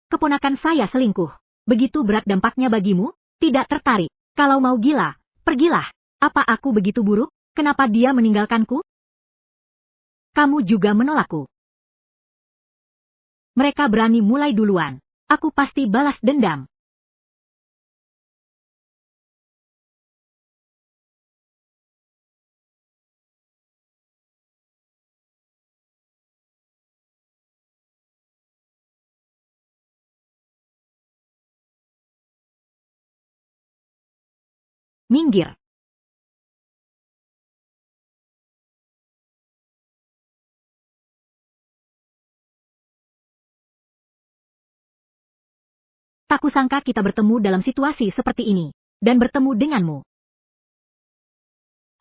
Keponakan saya selingkuh. Begitu berat dampaknya bagimu? Tidak tertarik. Kalau mau gila, pergilah. Apa aku begitu buruk? Kenapa dia meninggalkanku? Kamu juga menolakku. Mereka berani mulai duluan. Aku pasti balas dendam. Minggir. Tak kusangka kita bertemu dalam situasi seperti ini. Dan bertemu denganmu.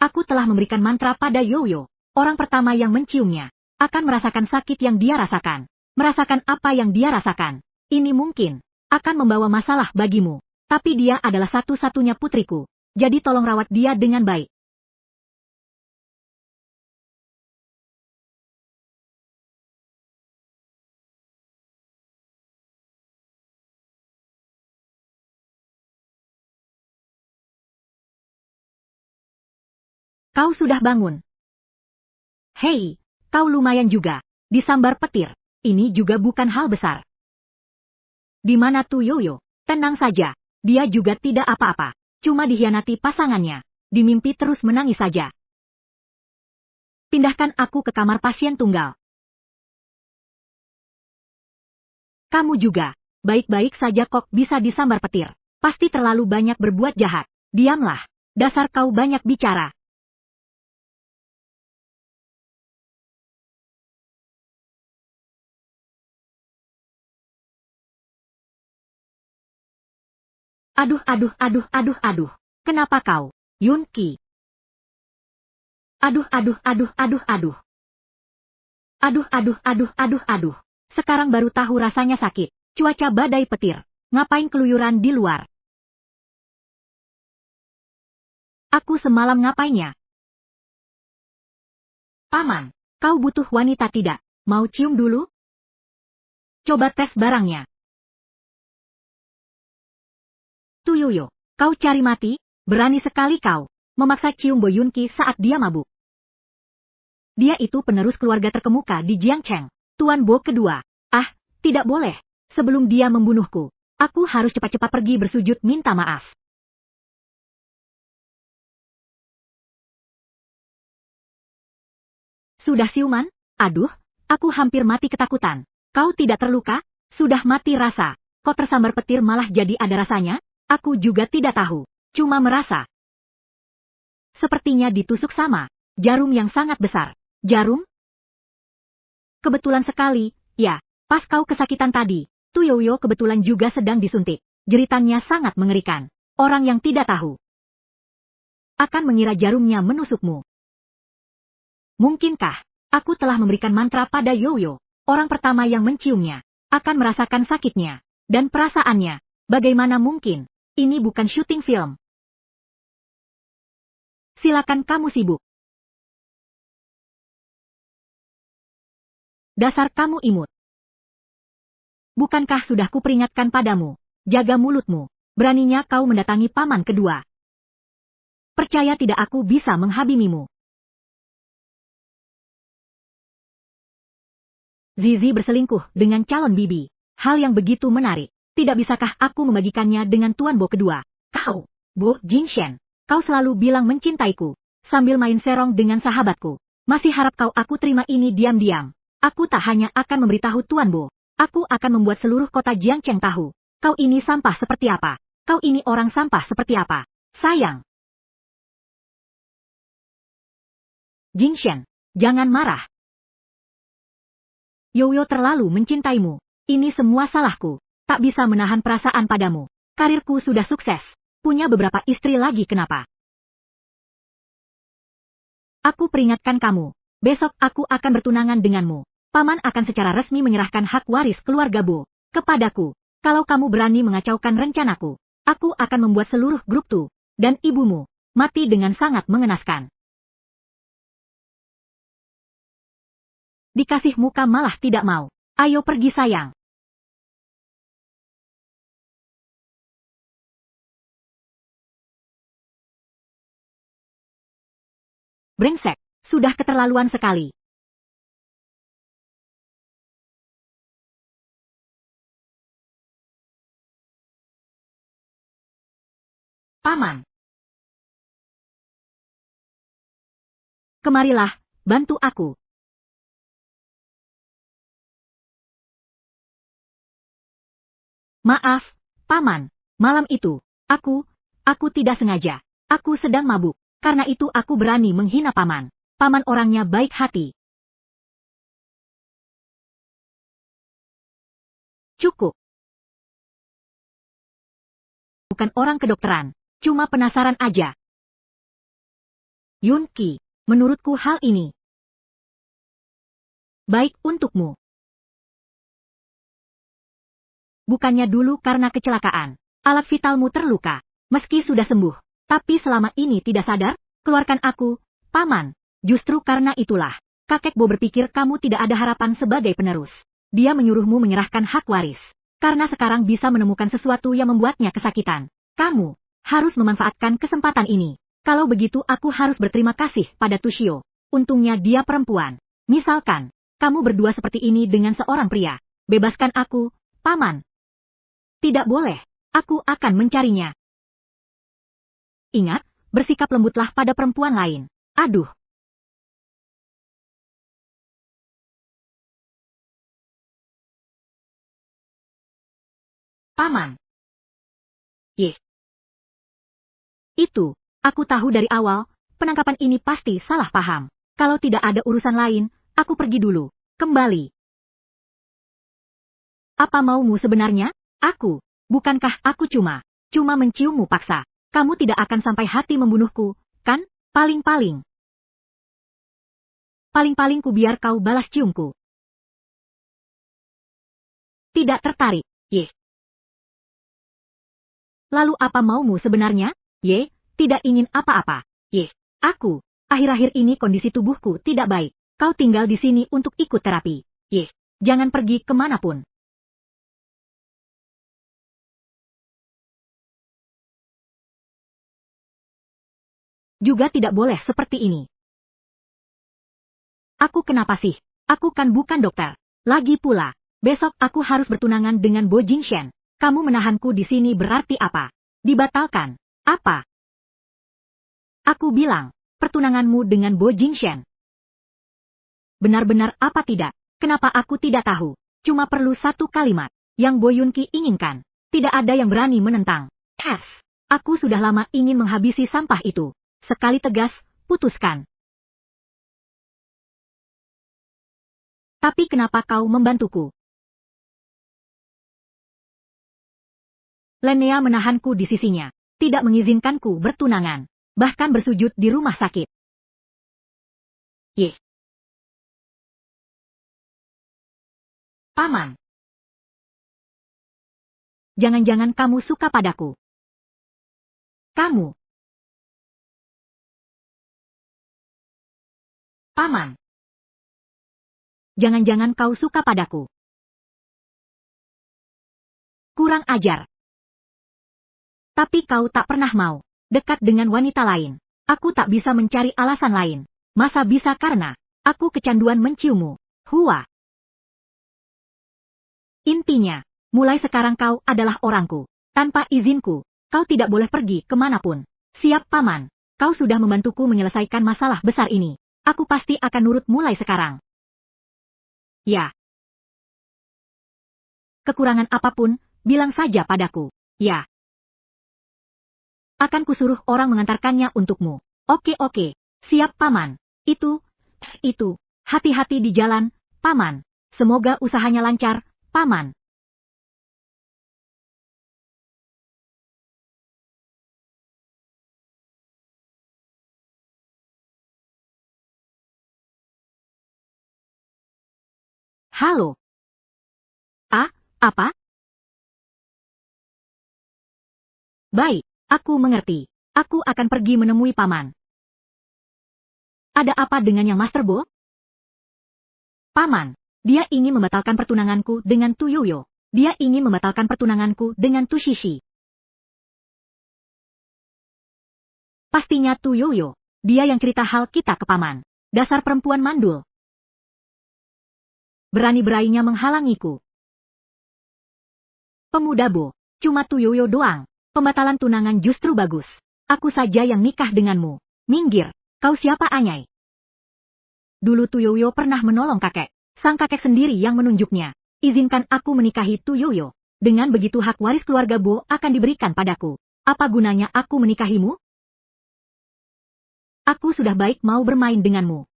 Aku telah memberikan mantra pada Yoyo. Orang pertama yang menciumnya akan merasakan sakit yang dia rasakan. Merasakan apa yang dia rasakan. Ini mungkin akan membawa masalah bagimu. Tapi dia adalah satu-satunya putriku. Jadi tolong rawat dia dengan baik. Kau sudah bangun. Hei, kau lumayan juga. Disambar petir. Ini juga bukan hal besar. Di mana tuh Yoyo? Tenang saja. Dia juga tidak apa-apa. Cuma dikhianati pasangannya. Di mimpi terus menangis saja. Pindahkan aku ke kamar pasien tunggal. Kamu juga. Baik-baik saja kok bisa disambar petir. Pasti terlalu banyak berbuat jahat. Diamlah. Dasar kau banyak bicara. Aduh. Kenapa kau? Yunki. Aduh. Aduh. Sekarang baru tahu rasanya sakit. Cuaca badai petir. Ngapain keluyuran di luar? Aku semalam ngapainnya? Paman, kau butuh wanita tidak? Mau cium dulu? Coba tes barangnya. Tuyoyo, kau cari mati? Berani sekali kau. Memaksa cium Bo Yunki saat dia mabuk. Dia itu penerus keluarga terkemuka di Jiangcheng. Tuan Bo kedua. Ah, tidak boleh. Sebelum dia membunuhku, aku harus cepat-cepat pergi bersujud minta maaf. Sudah siuman? Aduh, aku hampir mati ketakutan. Kau tidak terluka? Sudah mati rasa. Kok tersambar petir malah jadi ada rasanya? Aku juga tidak tahu. Cuma merasa. Sepertinya ditusuk sama jarum yang sangat besar. Jarum? Kebetulan sekali, ya. Pas kau kesakitan tadi, Tuyoyo kebetulan juga sedang disuntik. Jeritannya sangat mengerikan. Orang yang tidak tahu akan mengira jarumnya menusukmu. Mungkinkah aku telah memberikan mantra pada Yoyo? Orang pertama yang menciumnya akan merasakan sakitnya dan perasaannya. Bagaimana mungkin? Ini bukan syuting film. Silakan kamu sibuk. Dasar kamu imut. Bukankah sudah kuperingatkan padamu? Jaga mulutmu. Beraninya kau mendatangi paman kedua. Percaya tidak aku bisa menghabimimu. Zizi berselingkuh dengan calon bibi. Hal yang begitu menarik. Tidak bisakah aku membagikannya dengan Tuan Bo kedua? Kau, Bo Jingshen, kau selalu bilang mencintaiku. Sambil main serong dengan sahabatku. Masih harap kau aku terima ini diam-diam. Aku tak hanya akan memberitahu Tuan Bo. Aku akan membuat seluruh kota Jiangcheng tahu. Kau ini sampah seperti apa. Kau ini orang sampah seperti apa. Sayang. Jingshen, jangan marah. Yoyo terlalu mencintaimu. Ini semua salahku. Tak bisa menahan perasaan padamu. Karirku sudah sukses. Punya beberapa istri lagi kenapa? Aku peringatkan kamu. Besok aku akan bertunangan denganmu. Paman akan secara resmi menyerahkan hak waris keluarga Bo kepadaku. Kalau kamu berani mengacaukan rencanaku, aku akan membuat seluruh grup Tu dan ibumu mati dengan sangat mengenaskan. Dikasih muka malah tidak mau. Ayo pergi sayang. brengsek, sudah keterlaluan sekali. Paman. Kemarilah, bantu aku. Maaf, Paman, malam itu, aku tidak sengaja. Aku sedang mabuk, karena itu aku berani menghina Paman. Paman orangnya baik hati. Cukup. Bukan orang kedokteran, cuma penasaran aja. Yunki, menurutku hal ini baik untukmu. Bukannya dulu karena kecelakaan, alat vitalmu terluka, meski sudah sembuh, tapi selama ini tidak sadar, keluarkan aku, Paman. Justru karena itulah, kakek Bo berpikir kamu tidak ada harapan sebagai penerus. Dia menyuruhmu menyerahkan hak waris, karena sekarang bisa menemukan sesuatu yang membuatnya kesakitan. Kamu harus memanfaatkan kesempatan ini. Kalau begitu aku harus berterima kasih pada Tushio. Untungnya dia perempuan. Misalkan, kamu berdua seperti ini dengan seorang pria. Bebaskan aku, Paman. Tidak boleh, aku akan mencarinya. Ingat, bersikap lembutlah pada perempuan lain. Aduh. Paman. Yes. Itu, aku tahu dari awal, penangkapan ini pasti salah paham. Kalau tidak ada urusan lain, aku pergi dulu. Kembali. Apa maumu sebenarnya? Bukankah aku cuma menciummu paksa. Kamu tidak akan sampai hati membunuhku, kan? Paling-paling ku biar kau balas ciumku. Tidak tertarik, yes. Lalu apa maumu sebenarnya? Tidak ingin apa-apa, yes. Akhir-akhir ini kondisi tubuhku tidak baik. Kau tinggal di sini untuk ikut terapi, yes. Jangan pergi kemanapun. Juga tidak boleh seperti ini. Aku kenapa sih? Aku kan bukan dokter. Lagi pula, besok aku harus bertunangan dengan Bo Jingshen. Kamu menahanku di sini berarti apa? Dibatalkan. Apa? Aku bilang, pertunanganmu dengan Bo Jingshen. Benar-benar apa tidak? Kenapa aku tidak tahu? Cuma perlu satu kalimat, yang Bo Yunki inginkan. Tidak ada yang berani menentang. Aku sudah lama ingin menghabisi sampah itu. Sekali tegas, putuskan. Tapi kenapa kau membantuku? Lenea menahanku di sisinya, tidak mengizinkanku bertunangan, bahkan bersujud di rumah sakit. Yes. Paman. Jangan-jangan kamu suka padaku. Kamu. Paman. Jangan-jangan kau suka padaku. Kurang ajar. Tapi kau tak pernah mau dekat dengan wanita lain. Aku tak bisa mencari alasan lain. Masa bisa karena aku kecanduan menciummu. Hua. Intinya, mulai sekarang kau adalah orangku. Tanpa izinku, kau tidak boleh pergi kemanapun. Siap, Paman. Kau sudah membantuku menyelesaikan masalah besar ini. Aku pasti akan nurut mulai sekarang. Ya. Kekurangan apapun, bilang saja padaku. Ya. Akan kusuruh orang mengantarkannya untukmu. Oke. Siap, Paman. Itu. Hati-hati di jalan, Paman. Semoga usahanya lancar, Paman. Halo. Apa? Baik, aku mengerti. Aku akan pergi menemui Paman. Ada apa dengan yang Master Bo? Paman, dia ingin membatalkan pertunanganku dengan Tuyoyo. Dia ingin membatalkan pertunanganku dengan Tushishi. Pastinya Tuyoyo. Dia yang cerita hal kita ke paman. Dasar perempuan mandul. Berani-beraninya menghalangiku. Pemuda Bo, cuma Tuyoyo doang. Pembatalan tunangan justru bagus. Aku saja yang nikah denganmu. Minggir, kau siapa anyai? Dulu Tuyoyo pernah menolong kakek. Sang kakek sendiri yang menunjuknya. Izinkan aku menikahi Tuyoyo. Dengan begitu hak waris keluarga Bo akan diberikan padaku. Apa gunanya aku menikahimu? Aku sudah baik mau bermain denganmu.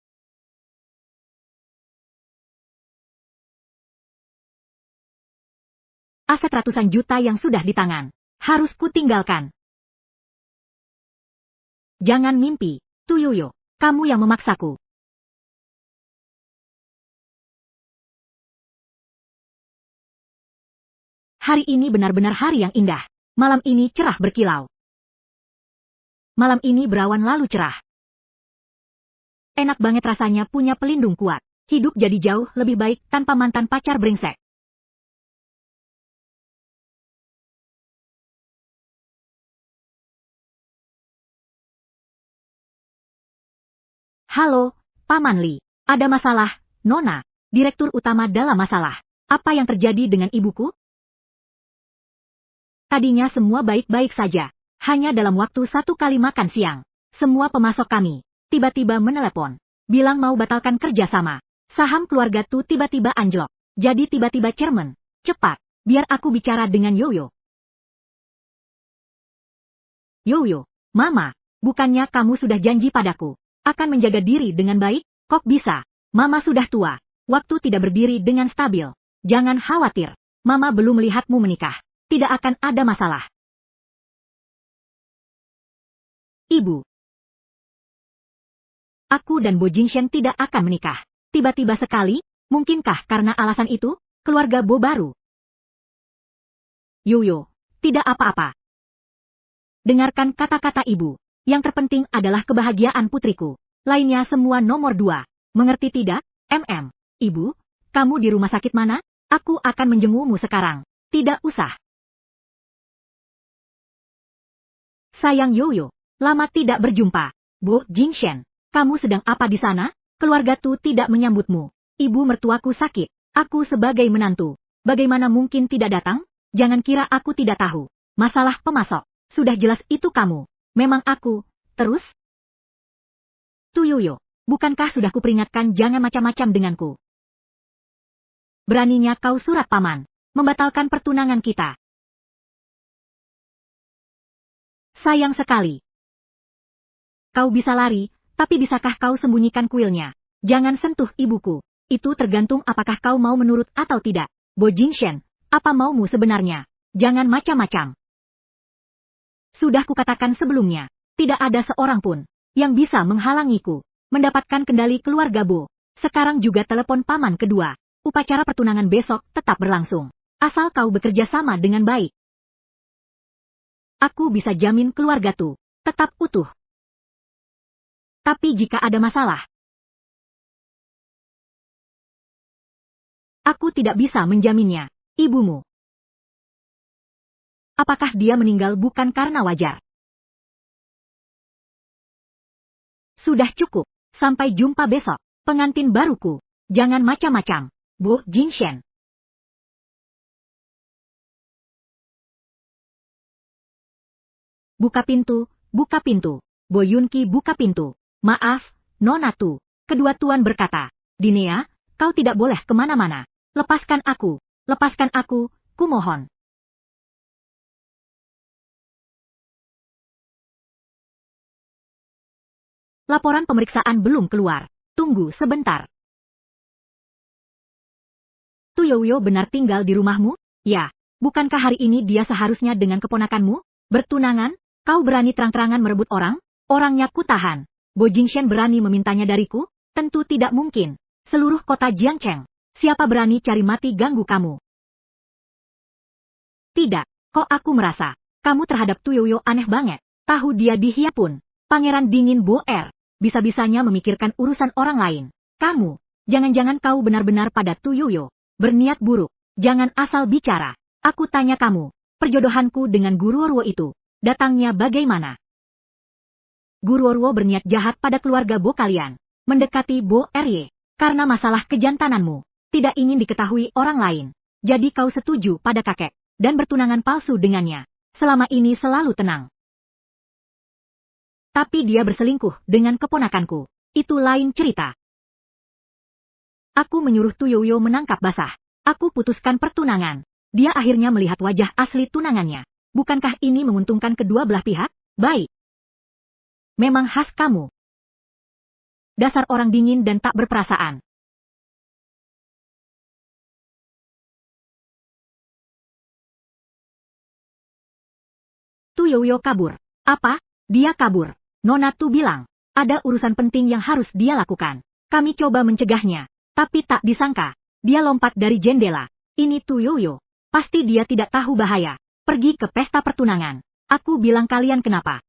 Aset ratusan juta yang sudah di tangan. Harus kutinggalkan. Jangan mimpi, Tuyoyo. Kamu yang memaksaku. Hari ini benar-benar hari yang indah. Malam ini cerah berkilau. Malam ini berawan lalu cerah. Enak banget rasanya punya pelindung kuat. Hidup jadi jauh lebih baik tanpa mantan pacar brengsek. Halo, Paman Li. Ada masalah, Nona. Direktur utama dalam masalah. Apa yang terjadi dengan ibuku? Tadinya semua baik-baik saja. Hanya dalam waktu 1 kali makan siang. Semua pemasok kami tiba-tiba menelepon. Bilang mau batalkan kerjasama. Saham keluarga tuh tiba-tiba anjlok. Jadi tiba-tiba chairman. Cepat, biar aku bicara dengan Yoyo. Yoyo, Mama, bukannya kamu sudah janji padaku akan menjaga diri dengan baik? Kok bisa? Mama sudah tua. Waktu tidak berdiri dengan stabil. Jangan khawatir. Mama belum melihatmu menikah. Tidak akan ada masalah. Ibu. Aku dan Bo Jingshen tidak akan menikah. Tiba-tiba sekali, mungkinkah karena alasan itu, keluarga Bo baru? Yoyo, tidak apa-apa. Dengarkan kata-kata ibu. Yang terpenting adalah kebahagiaan putriku. Lainnya semua nomor 2. Mengerti tidak, Ibu, kamu di rumah sakit mana? Aku akan menjengukmu sekarang. Tidak usah. Sayang Yoyo, lama tidak berjumpa. Bo Jingshen, kamu sedang apa di sana? Keluarga Tu tidak menyambutmu. Ibu mertuaku sakit. Aku sebagai menantu. Bagaimana mungkin tidak datang? Jangan kira aku tidak tahu. Masalah pemasok. Sudah jelas itu kamu. Memang aku. Terus? Tuyoyo, bukankah sudah kuperingatkan jangan macam-macam denganku? Beraninya kau surat paman. Membatalkan pertunangan kita. Sayang sekali. Kau bisa lari, tapi bisakah kau sembunyikan kuilnya? Jangan sentuh ibuku. Itu tergantung apakah kau mau menurut atau tidak. Bo Jingshen, apa maumu sebenarnya? Jangan macam-macam. Sudah kukatakan sebelumnya, tidak ada seorang pun yang bisa menghalangiku mendapatkan kendali keluarga Bo. Sekarang juga telepon paman kedua. Upacara pertunangan besok tetap berlangsung. Asal kau bekerja sama dengan baik. Aku bisa jamin keluarga Tu tetap utuh. Tapi jika ada masalah, aku tidak bisa menjaminnya. Ibumu. Apakah dia meninggal bukan karena wajar? Sudah cukup. Sampai jumpa besok. Pengantin baruku. Jangan macam-macam. Bo Jingshen. Buka pintu, buka pintu. Bo Yunki buka pintu. Maaf, Nona Tu. Kedua tuan berkata, Dinea, kau tidak boleh kemana-mana. Lepaskan aku, kumohon. Laporan pemeriksaan belum keluar. Tunggu sebentar. Tuyoyo benar tinggal di rumahmu? Ya, bukankah hari ini dia seharusnya dengan keponakanmu? Bertunangan? Kau berani terang-terangan merebut orang? Orangnya kutahan. Bo Jingshen berani memintanya dariku? Tentu tidak mungkin. Seluruh kota Jiangcheng. Siapa berani cari mati ganggu kamu? Tidak, kok aku merasa. Kamu terhadap Tuyoyo aneh banget. Tahu dia di Hiapun. Pangeran dingin Bo Er. Bisa-bisanya memikirkan urusan orang lain. Kamu, jangan-jangan kau benar-benar pada Tuyoyo. Berniat buruk. Jangan asal bicara. Aku tanya kamu, perjodohanku dengan Guru Ruo itu, datangnya bagaimana? Guruorwo berniat jahat pada keluarga Bo kalian. Mendekati Bo Rye. Karena masalah kejantananmu. Tidak ingin diketahui orang lain. Jadi kau setuju pada kakek. Dan bertunangan palsu dengannya. Selama ini selalu tenang. Tapi dia berselingkuh dengan keponakanku. Itu lain cerita. Aku menyuruh Tuyoyo menangkap basah. Aku putuskan pertunangan. Dia akhirnya melihat wajah asli tunangannya. Bukankah ini menguntungkan kedua belah pihak? Baik. Memang khas kamu. Dasar orang dingin dan tak berperasaan. Tuyoyo kabur. Apa? Dia kabur. Nona Tu bilang, ada urusan penting yang harus dia lakukan. Kami coba mencegahnya, tapi tak disangka. Dia lompat dari jendela. Ini Tuyoyo. Pasti dia tidak tahu bahaya. Pergi ke pesta pertunangan. Aku bilang kalian kenapa?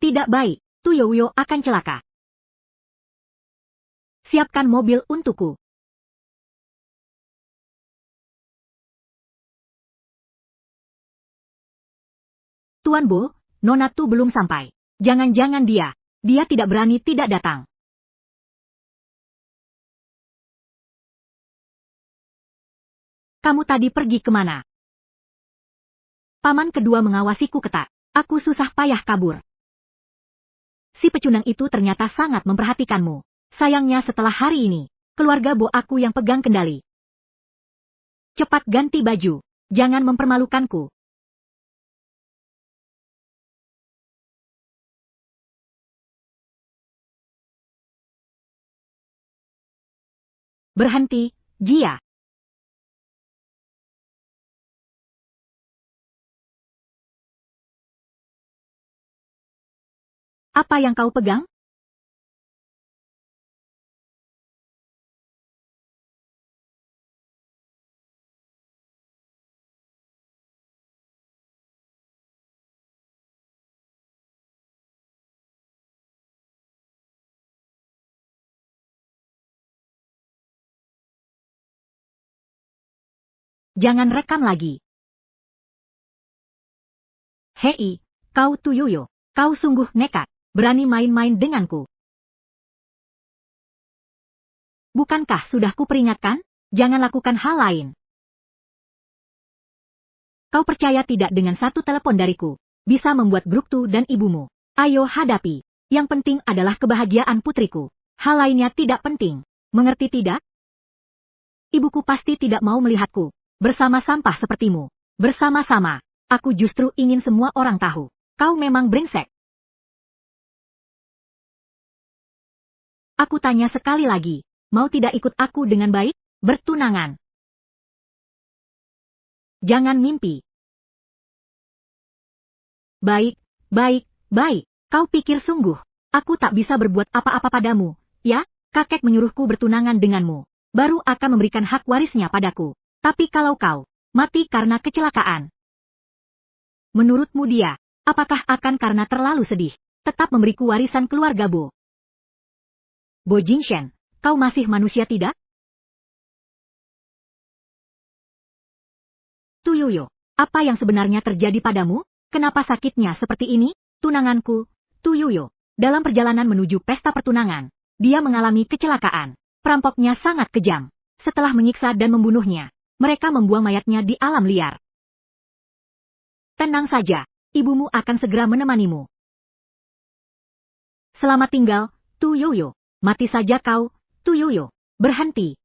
Tidak baik. Tuyoyo akan celaka. Siapkan mobil untukku. Tuan Bo, Nona Tu belum sampai. Jangan-jangan dia tidak berani tidak datang. Kamu tadi pergi kemana? Paman kedua mengawasiku ketat. Aku susah payah kabur. Si pecundang itu ternyata sangat memperhatikanmu. Sayangnya setelah hari ini, keluarga Bo aku yang pegang kendali. Cepat ganti baju. Jangan mempermalukanku. Berhenti, Jia. Apa yang kau pegang? Jangan rekam lagi. Hei, kau Tuyoyo. Kau sungguh nekat. Berani main-main denganku. Bukankah sudah kuperingatkan? Jangan lakukan hal lain. Kau percaya tidak dengan satu telepon dariku? Bisa membuat grup Tu dan ibumu. Ayo hadapi. Yang penting adalah kebahagiaan putriku. Hal lainnya tidak penting. Mengerti tidak? Ibuku pasti tidak mau melihatku bersama sampah sepertimu. Bersama-sama. Aku justru ingin semua orang tahu. Kau memang brengsek. Aku tanya sekali lagi. Mau tidak ikut aku dengan baik? Bertunangan. Jangan mimpi. Baik, baik, baik. Kau pikir sungguh, aku tak bisa berbuat apa-apa padamu, ya? Kakek menyuruhku bertunangan denganmu. Baru akan memberikan hak warisnya padaku. Tapi kalau kau mati karena kecelakaan, menurutmu dia, apakah akan karena terlalu sedih, tetap memberiku warisan keluarga Bo? Bo Jingshen, kau masih manusia tidak? Tuyoyo, apa yang sebenarnya terjadi padamu? Kenapa sakitnya seperti ini? Tunanganku, Tuyoyo, dalam perjalanan menuju pesta pertunangan, dia mengalami kecelakaan. Perampoknya sangat kejam. Setelah menyiksa dan membunuhnya, mereka membuang mayatnya di alam liar. Tenang saja, ibumu akan segera menemanimu. Selamat tinggal, Tuyoyo. Mati saja kau, Tuyoyo. Berhenti.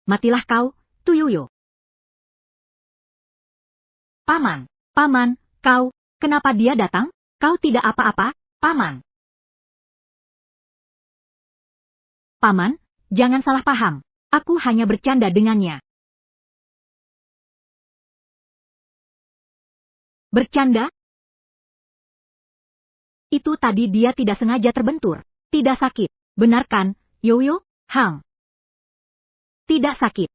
Matilah kau, Tuyoyo. Paman, paman, kau, kenapa dia datang? Kau tidak apa-apa, paman. Paman, jangan salah paham. Aku hanya bercanda dengannya. Bercanda? Itu tadi dia tidak sengaja terbentur. Tidak sakit. Benar kan, Yoyo? Hang. Tidak sakit.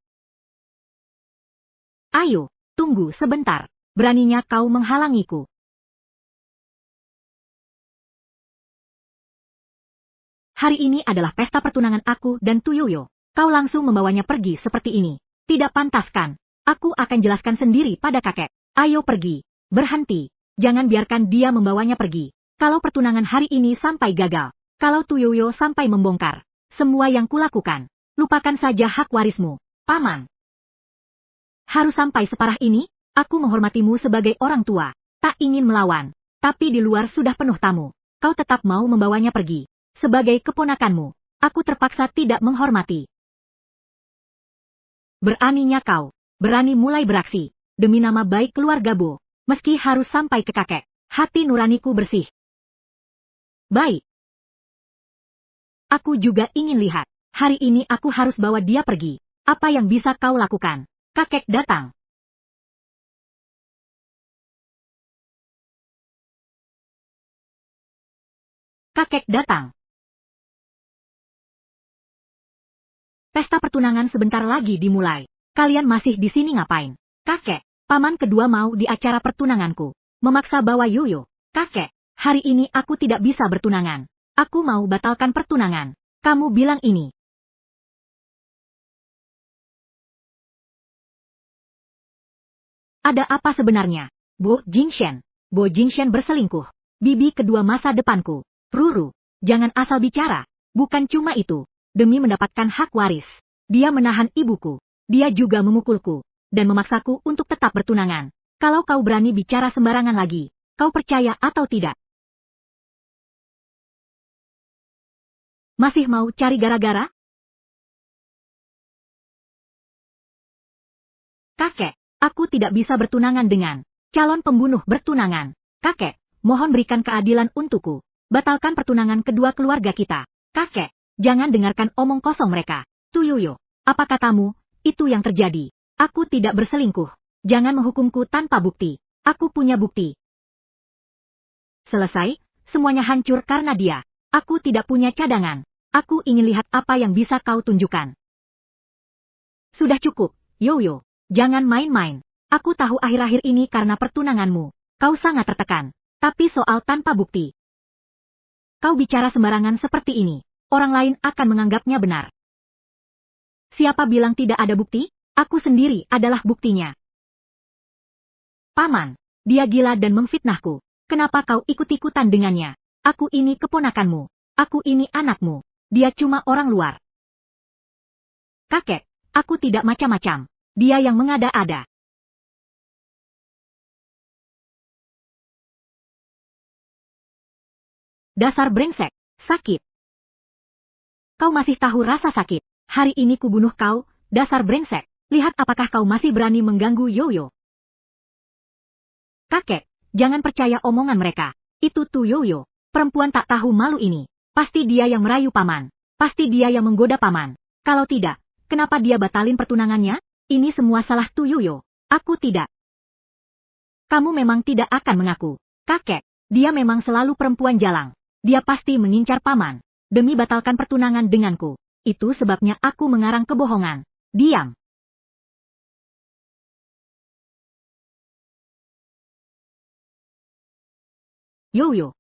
Ayo, tunggu sebentar. Beraninya kau menghalangiku. Hari ini adalah pesta pertunangan aku dan Tuyoyo. Kau langsung membawanya pergi seperti ini. Tidak pantas kan? Aku akan jelaskan sendiri pada kakek. Ayo pergi. Berhenti. Jangan biarkan dia membawanya pergi. Kalau pertunangan hari ini sampai gagal, kalau Tuyoyo sampai membongkar semua yang kulakukan, lupakan saja hak warismu, Paman. Harus sampai separah ini? Aku menghormatimu sebagai orang tua, tak ingin melawan. Tapi di luar sudah penuh tamu. Kau tetap mau membawanya pergi. Sebagai keponakanmu, aku terpaksa tidak menghormati. Beraninya kau, berani mulai beraksi, demi nama baik keluarga Bo, meski harus sampai ke kakek, hati nuraniku bersih. Baik. Aku juga ingin lihat, hari ini aku harus bawa dia pergi. Apa yang bisa kau lakukan? Kakek datang. Kakek datang. Pesta pertunangan sebentar lagi dimulai. Kalian masih di sini ngapain? Kakek, paman kedua mau di acara pertunanganku. Memaksa bawa Yoyo. Kakek, hari ini aku tidak bisa bertunangan. Aku mau batalkan pertunangan. Kamu bilang ini. Ada apa sebenarnya? Bo Jingshen. Bo Jingshen berselingkuh. Bibi kedua masa depanku. Ruru, jangan asal bicara. Bukan cuma itu. Demi mendapatkan hak waris, dia menahan ibuku. Dia juga memukulku dan memaksaku untuk tetap bertunangan. Kalau kau berani bicara sembarangan lagi, kau percaya atau tidak? Masih mau cari gara-gara? Kakek, aku tidak bisa bertunangan dengan calon pembunuh bertunangan. Kakek, mohon berikan keadilan untukku. Batalkan pertunangan kedua keluarga kita. Kakek, jangan dengarkan omong kosong mereka. Tuyoyo, apa katamu? Itu yang terjadi. Aku tidak berselingkuh. Jangan menghukumku tanpa bukti. Aku punya bukti. Selesai, semuanya hancur karena dia. Aku tidak punya cadangan. Aku ingin lihat apa yang bisa kau tunjukkan. Sudah cukup, Yoyo. Jangan main-main. Aku tahu akhir-akhir ini karena pertunanganmu. Kau sangat tertekan. Tapi soal tanpa bukti. Kau bicara sembarangan seperti ini. Orang lain akan menganggapnya benar. Siapa bilang tidak ada bukti? Aku sendiri adalah buktinya. Paman, dia gila dan memfitnahku. Kenapa kau ikut-ikutan dengannya? Aku ini keponakanmu. Aku ini anakmu. Dia cuma orang luar. Kakek, aku tidak macam-macam. Dia yang mengada-ada. Dasar brengsek, sakit. Kau masih tahu rasa sakit. Hari ini kubunuh kau, dasar brengsek. Lihat apakah kau masih berani mengganggu Yoyo. Kakek, jangan percaya omongan mereka. Itu tuh Yoyo, perempuan tak tahu malu ini. Pasti dia yang merayu paman. Pasti dia yang menggoda paman. Kalau tidak, kenapa dia batalin pertunangannya? Ini semua salah tuh Yoyo. Aku tidak. Kamu memang tidak akan mengaku. Kakek, dia memang selalu perempuan jalang. Dia pasti mengincar paman. Demi batalkan pertunangan denganku. Itu sebabnya aku mengarang kebohongan. Diam. Yoyo.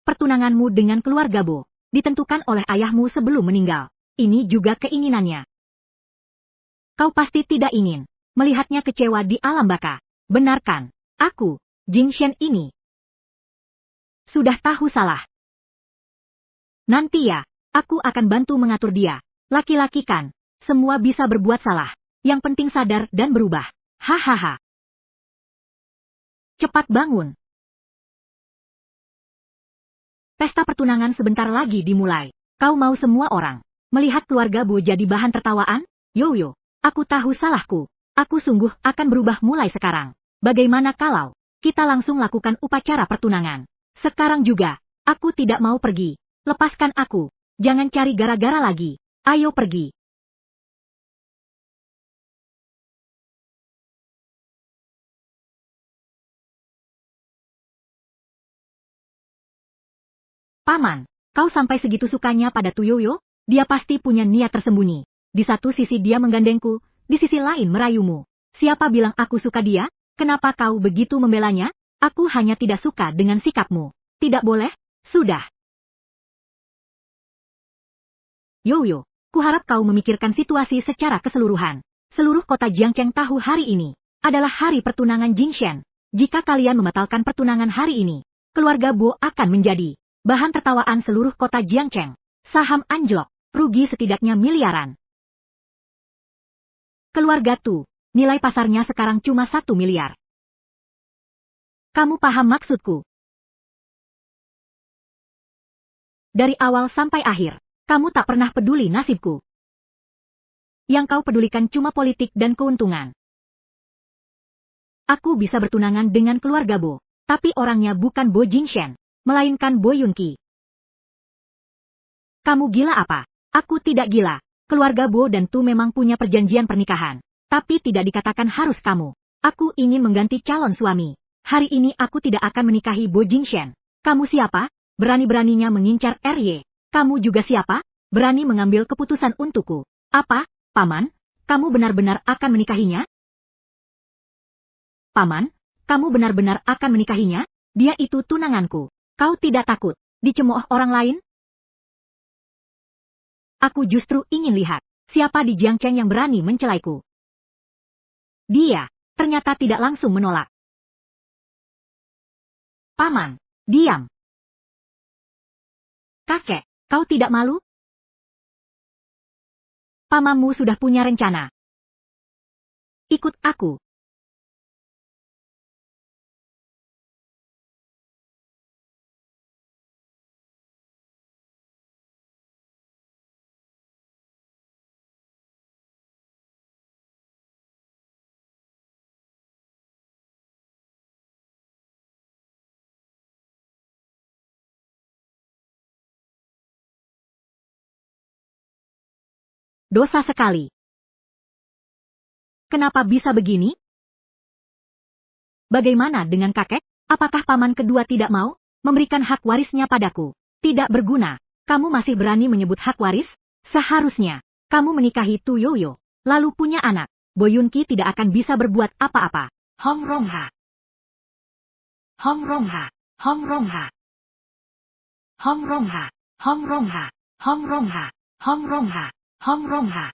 Pertunanganmu dengan keluarga Bo ditentukan oleh ayahmu sebelum meninggal. Ini juga keinginannya. Kau pasti tidak ingin melihatnya kecewa di alam baka. Benarkan, aku, Jingshen ini, sudah tahu salah. Nanti ya, aku akan bantu mengatur dia. Laki-laki kan, semua bisa berbuat salah. Yang penting sadar dan berubah. Hahaha. Cepat bangun. Pesta pertunangan sebentar lagi dimulai. Kau mau semua orang melihat keluarga Bo jadi bahan tertawaan? Yoyo, aku tahu salahku. Aku sungguh akan berubah mulai sekarang. Bagaimana kalau kita langsung lakukan upacara pertunangan? Sekarang juga, aku tidak mau pergi. Lepaskan aku. Jangan cari gara-gara lagi. Ayo pergi. Paman, kau sampai segitu sukanya pada Tuyoyo? Dia pasti punya niat tersembunyi. Di satu sisi dia menggandengku, di sisi lain merayumu. Siapa bilang aku suka dia? Kenapa kau begitu membelanya? Aku hanya tidak suka dengan sikapmu. Tidak boleh? Sudah. Yoyo, kuharap kau memikirkan situasi secara keseluruhan. Seluruh kota Jiangcheng tahu hari ini adalah hari pertunangan Jingshen. Jika kalian membatalkan pertunangan hari ini, keluarga Bo akan menjadi bahan tertawaan seluruh kota Jiangcheng. Saham anjlok, rugi setidaknya miliaran. Keluarga Tu, nilai pasarnya sekarang cuma 1 miliar. Kamu paham maksudku? Dari awal sampai akhir, kamu tak pernah peduli nasibku. Yang kau pedulikan cuma politik dan keuntungan. Aku bisa bertunangan dengan keluarga Bo, tapi orangnya bukan Bo Jingshen, melainkan Bo Yunqi. Kamu gila apa? Aku tidak gila. Keluarga Bo dan Tu memang punya perjanjian pernikahan, tapi tidak dikatakan harus kamu. Aku ingin mengganti calon suami. Hari ini aku tidak akan menikahi Bo Jingshen. Kamu siapa? Berani-beraninya mengincar RY. Kamu juga siapa? Berani mengambil keputusan untukku. Apa, Paman? Kamu benar-benar akan menikahinya? Paman, kamu benar-benar akan menikahinya? Dia itu tunanganku. Kau tidak takut dicemooh orang lain? Aku justru ingin lihat siapa di Jiangcheng yang berani mencelaiku. Dia ternyata tidak langsung menolak. Paman, diam. Kakek, kau tidak malu? Pamanmu sudah punya rencana. Ikut aku. Dosa sekali. Kenapa bisa begini? Bagaimana dengan kakek? Apakah paman kedua tidak mau memberikan hak warisnya padaku? Tidak berguna. Kamu masih berani menyebut hak waris? Seharusnya kamu menikahi Tu Yoyo, lalu punya anak. Bo Yunqi tidak akan bisa berbuat apa-apa. Hong Rongha. Hong Rongha. Hong Rongha. Hong Rongha. Hong Rongha. Hong Rongha. Hong Rongha. Hong Rongha.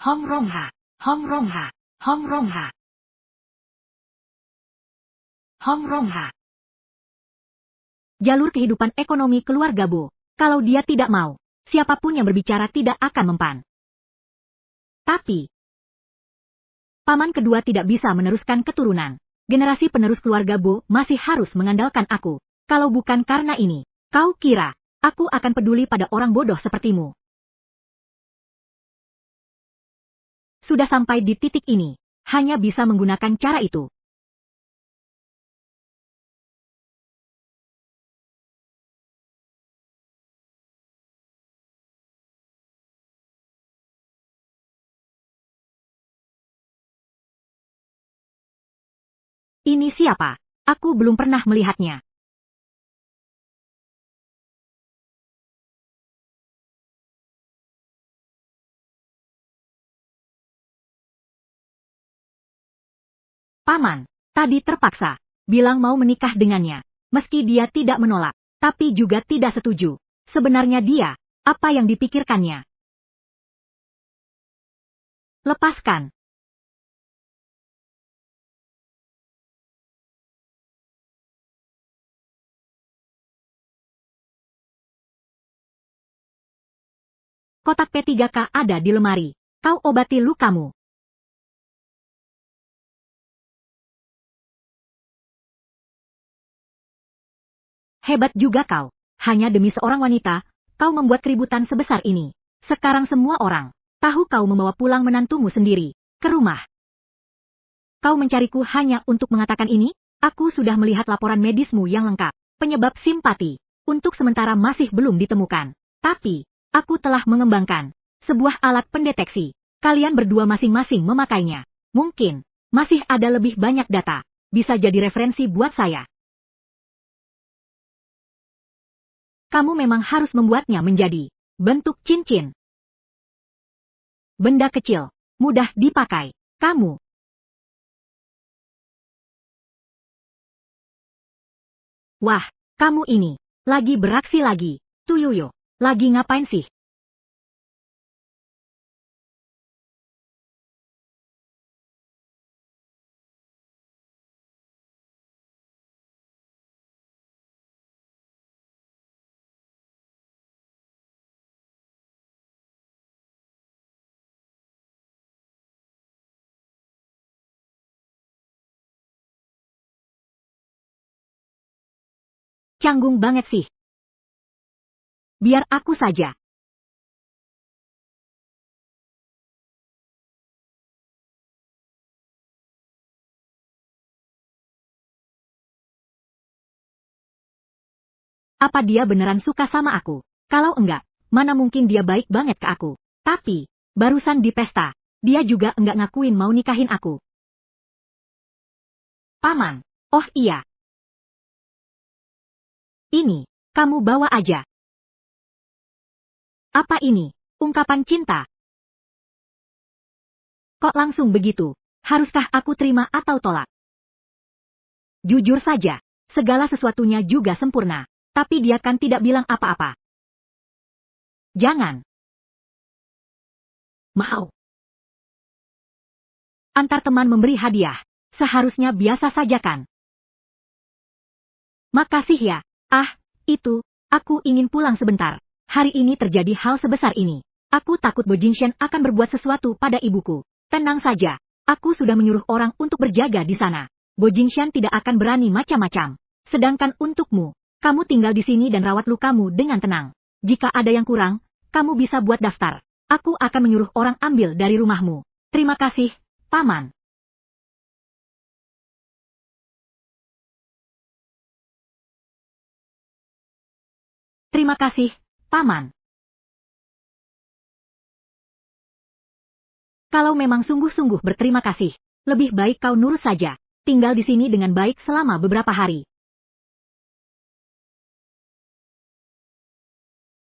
Hong Rongha. Hong Rongha. Hong Rongha. Hong Rongha. Jalur kehidupan ekonomi keluarga Bo. Kalau dia tidak mau, siapapun yang berbicara tidak akan mempan. Tapi, paman kedua tidak bisa meneruskan keturunan. Generasi penerus keluarga Bo masih harus mengandalkan aku. Kalau bukan karena ini, kau kira aku akan peduli pada orang bodoh sepertimu? Sudah sampai di titik ini, hanya bisa menggunakan cara itu. Ini siapa? Aku belum pernah melihatnya. Paman, tadi terpaksa bilang mau menikah dengannya. Meski dia tidak menolak, tapi juga tidak setuju. Sebenarnya dia, apa yang dipikirkannya? Lepaskan. Kotak P3K ada di lemari. Kau obati lukamu. Hebat juga kau. Hanya demi seorang wanita, kau membuat keributan sebesar ini. Sekarang semua orang tahu kau membawa pulang menantumu sendiri ke rumah. Kau mencariku hanya untuk mengatakan ini? Aku sudah melihat laporan medismu yang lengkap. Penyebab simpati untuk sementara masih belum ditemukan. Tapi, aku telah mengembangkan sebuah alat pendeteksi. Kalian berdua masing-masing memakainya. Mungkin masih ada lebih banyak data. Bisa jadi referensi buat saya. Kamu memang harus membuatnya menjadi bentuk cincin. Benda kecil. mudah dipakai. Kamu. Wah, kamu ini. Lagi beraksi lagi. Tuyuyo. Lagi ngapain sih? Canggung banget sih. Biar aku saja. Apa dia beneran suka sama aku? Kalau enggak, mana mungkin dia baik banget ke aku. Tapi, barusan di pesta, dia juga enggak ngakuin mau nikahin aku. Paman. Oh iya. Ini, kamu bawa aja. Apa ini? Ungkapan cinta? Kok langsung begitu? Haruskah aku terima atau tolak? Jujur saja, segala sesuatunya juga sempurna. Tapi dia kan tidak bilang apa-apa. Jangan. Mau. Antar teman memberi hadiah. Seharusnya biasa saja kan? Makasih ya. Ah, itu, aku ingin pulang sebentar. Hari ini terjadi hal sebesar ini. Aku takut Bo Jingshan akan berbuat sesuatu pada ibuku. Tenang saja. Aku sudah menyuruh orang untuk berjaga di sana. Bo Jingshan tidak akan berani macam-macam. Sedangkan untukmu, kamu tinggal di sini dan rawat lukamu dengan tenang. Jika ada yang kurang, kamu bisa buat daftar. Aku akan menyuruh orang ambil dari rumahmu. Terima kasih, Paman. Terima kasih, Paman. Kalau memang sungguh-sungguh berterima kasih, lebih baik kau nurut saja. Tinggal di sini dengan baik selama beberapa hari.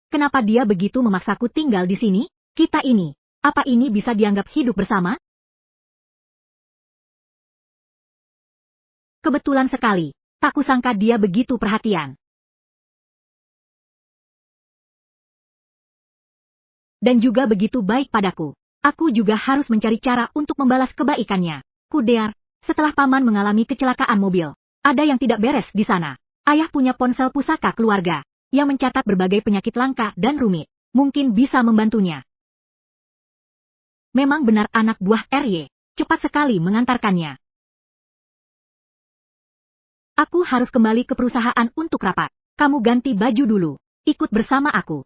Kenapa dia begitu memaksaku tinggal di sini? Kita ini, apa ini bisa dianggap hidup bersama? Kebetulan sekali, tak kusangka dia begitu perhatian. Dan juga begitu baik padaku. Aku juga harus mencari cara untuk membalas kebaikannya. Kudear, setelah paman mengalami kecelakaan mobil, ada yang tidak beres di sana. Ayah punya ponsel pusaka keluarga, yang mencatat berbagai penyakit langka dan rumit. Mungkin bisa membantunya. Memang benar anak buah RY, cepat sekali mengantarkannya. Aku harus kembali ke perusahaan untuk rapat. Kamu ganti baju dulu, ikut bersama aku.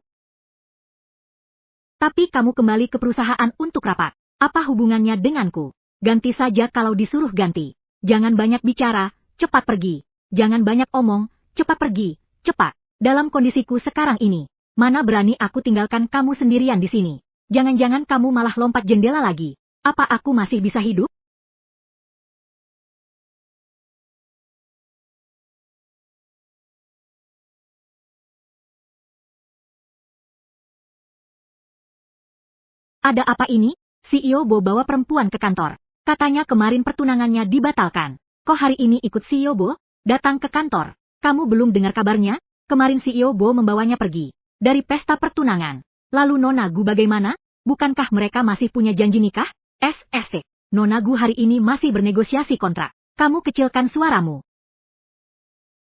Tapi kamu kembali ke perusahaan untuk rapat. Apa hubungannya denganku? Ganti saja kalau disuruh ganti. Jangan banyak bicara, cepat pergi. Jangan banyak omong, cepat pergi, cepat. Dalam kondisiku sekarang ini, mana berani aku tinggalkan kamu sendirian di sini. Jangan-jangan kamu malah lompat jendela lagi. Apa aku masih bisa hidup? Ada apa ini? CEO Bo bawa perempuan ke kantor. Katanya kemarin pertunangannya dibatalkan. Kok hari ini ikut CEO Bo? Datang ke kantor. Kamu belum dengar kabarnya? Kemarin CEO Bo membawanya pergi. Dari pesta pertunangan. Lalu Nona Gu bagaimana? Bukankah mereka masih punya janji nikah? SSC. Nona Gu hari ini masih bernegosiasi kontrak. Kamu kecilkan suaramu.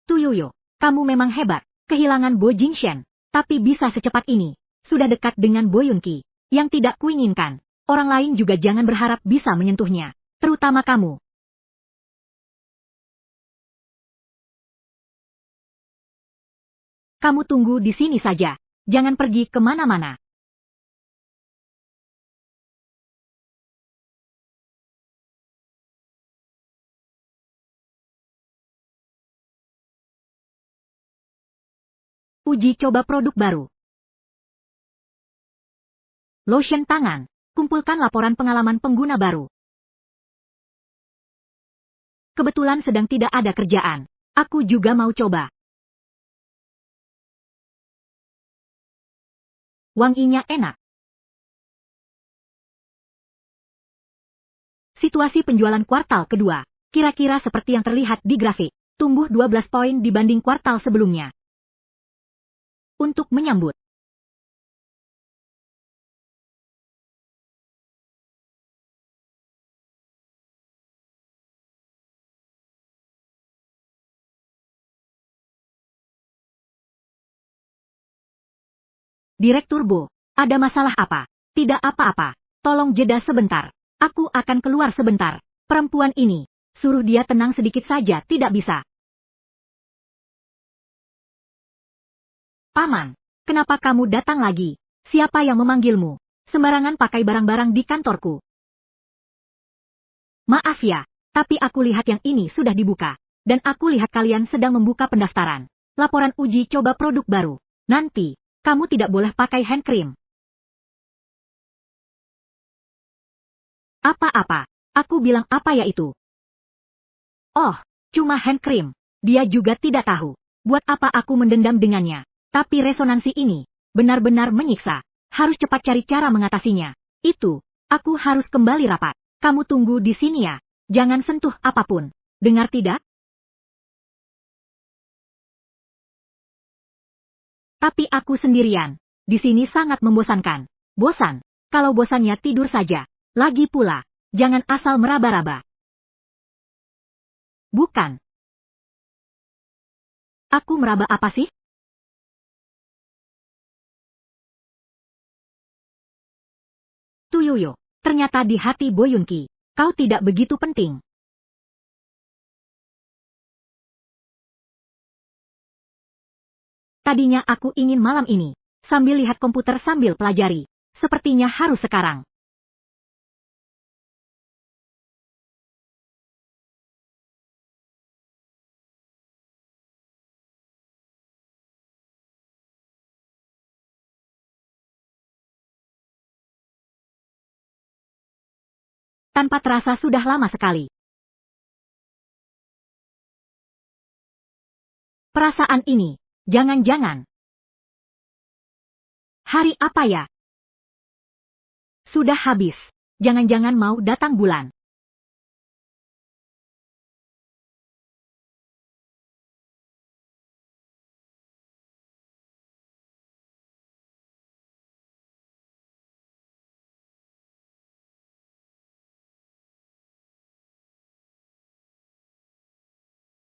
Tuyuyo, kamu memang hebat. Kehilangan Bo Jingshan. Tapi bisa secepat ini. Sudah dekat dengan Bo Yunqi. Yang tidak kuinginkan. Orang lain juga jangan berharap bisa menyentuhnya. Terutama kamu. Kamu tunggu di sini saja. Jangan pergi kemana-mana. Uji coba produk baru. Lotion tangan. Kumpulkan laporan pengalaman pengguna baru. Kebetulan sedang tidak ada kerjaan. Aku juga mau coba. Wanginya enak. Situasi penjualan kuartal kedua, kira-kira seperti yang terlihat di grafik, tumbuh 12 poin dibanding kuartal sebelumnya. Untuk menyambut Direktur Bo, ada masalah apa? Tidak apa-apa, tolong jeda sebentar. Aku akan keluar sebentar. Perempuan ini, suruh dia tenang sedikit saja tidak bisa. Paman, kenapa kamu datang lagi? Siapa yang memanggilmu? Sembarangan pakai barang-barang di kantorku. Maaf ya, tapi aku lihat yang ini sudah dibuka. Dan aku lihat kalian sedang membuka pendaftaran. Laporan uji coba produk baru. Nanti, kamu tidak boleh pakai hand cream. Apa-apa? Aku bilang apa ya itu? Oh, cuma hand cream. Dia juga tidak tahu. Buat apa aku mendendam dengannya. Tapi resonansi ini, benar-benar menyiksa. Harus cepat cari cara mengatasinya. Itu, aku harus kembali rapat. Kamu tunggu di sini ya. Jangan sentuh apapun. Dengar tidak? Tapi aku sendirian. Di sini sangat membosankan. Bosan. Kalau bosannya tidur saja. Lagi pula, jangan asal meraba-raba. Bukan. Aku meraba apa sih? Tuyuyo, ternyata di hati Boyunki, kau tidak begitu penting. Tadinya aku ingin malam ini, sambil lihat komputer sambil pelajari. Sepertinya harus sekarang. Tanpa terasa sudah lama sekali. Perasaan ini, jangan-jangan. Hari apa ya? Sudah habis. Jangan-jangan mau datang bulan.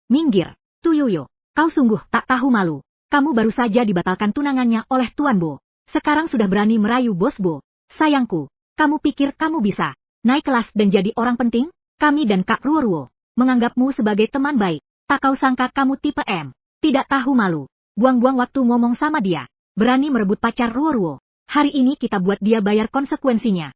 Minggir, Tuyuyo. Kau sungguh tak tahu malu. Kamu baru saja dibatalkan tunangannya oleh Tuan Bo. Sekarang sudah berani merayu Bos Bo. Sayangku, kamu pikir kamu bisa naik kelas dan jadi orang penting? Kami dan Kak Ruoruo menganggapmu sebagai teman baik. Tak kau sangka kamu tipe M. Tidak tahu malu. Buang-buang waktu ngomong sama dia. Berani merebut pacar Ruoruo. Hari ini kita buat dia bayar konsekuensinya.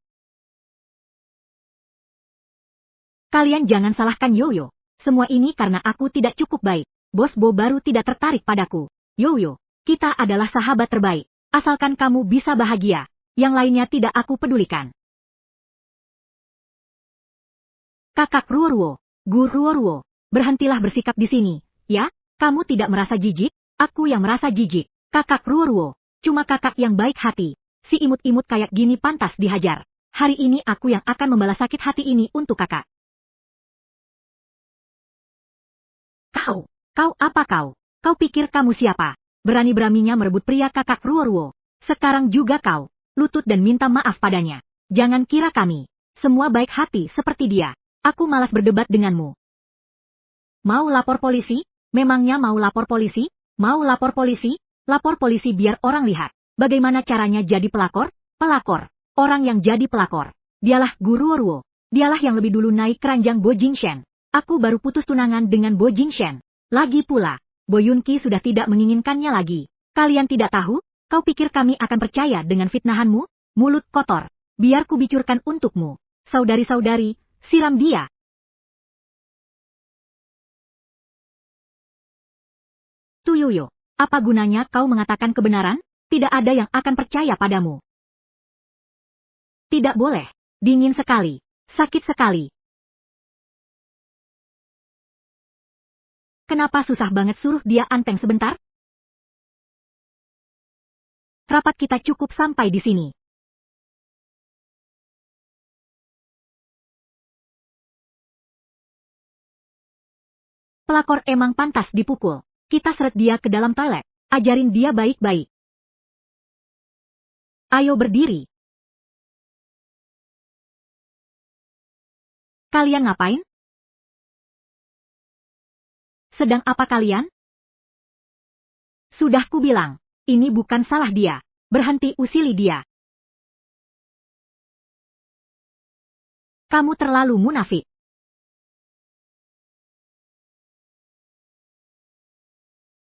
Kalian jangan salahkan Yoyo. Semua ini karena aku tidak cukup baik. Bos Bo baru tidak tertarik padaku. Yoyo, kita adalah sahabat terbaik. Asalkan kamu bisa bahagia. Yang lainnya tidak aku pedulikan. Kakak Ruoruo, Guru Ruoruo, berhentilah bersikap di sini, ya? Kamu tidak merasa jijik? Aku yang merasa jijik. Kakak Ruoruo, cuma kakak yang baik hati. Si imut-imut kayak gini pantas dihajar. Hari ini aku yang akan membalas sakit hati ini untuk kakak. Kau apa kau? Kau pikir kamu siapa? Berani-beraninya merebut pria kakak Ruoruo. Sekarang juga kau, lutut dan minta maaf padanya. Jangan kira kami, semua baik hati seperti dia. Aku malas berdebat denganmu. Mau lapor polisi? Memangnya mau lapor polisi? Mau lapor polisi? Lapor polisi biar orang lihat. Bagaimana caranya jadi pelakor? Pelakor. Orang yang jadi pelakor. Dialah Guru Ruoruo. Dialah yang lebih dulu naik keranjang Bo Jingshen. Aku baru putus tunangan dengan Bo Jingshen. Lagi pula, Bo Yunki sudah tidak menginginkannya lagi. Kalian tidak tahu? Kau pikir kami akan percaya dengan fitnahanmu? Mulut kotor. Biar kubicurkan untukmu. Saudari-saudari, siram dia. Tuyuyo, apa gunanya kau mengatakan kebenaran? Tidak ada yang akan percaya padamu. Tidak boleh. Dingin sekali. Sakit sekali. Kenapa susah banget suruh dia anteng sebentar? Rapat kita cukup sampai di sini. Pelakor emang pantas dipukul. Kita seret dia ke dalam toilet. Ajarin dia baik-baik. Ayo berdiri. Kalian ngapain? Sedang apa kalian? Sudah kubilang, ini bukan salah dia. Berhenti usili dia. Kamu terlalu munafik.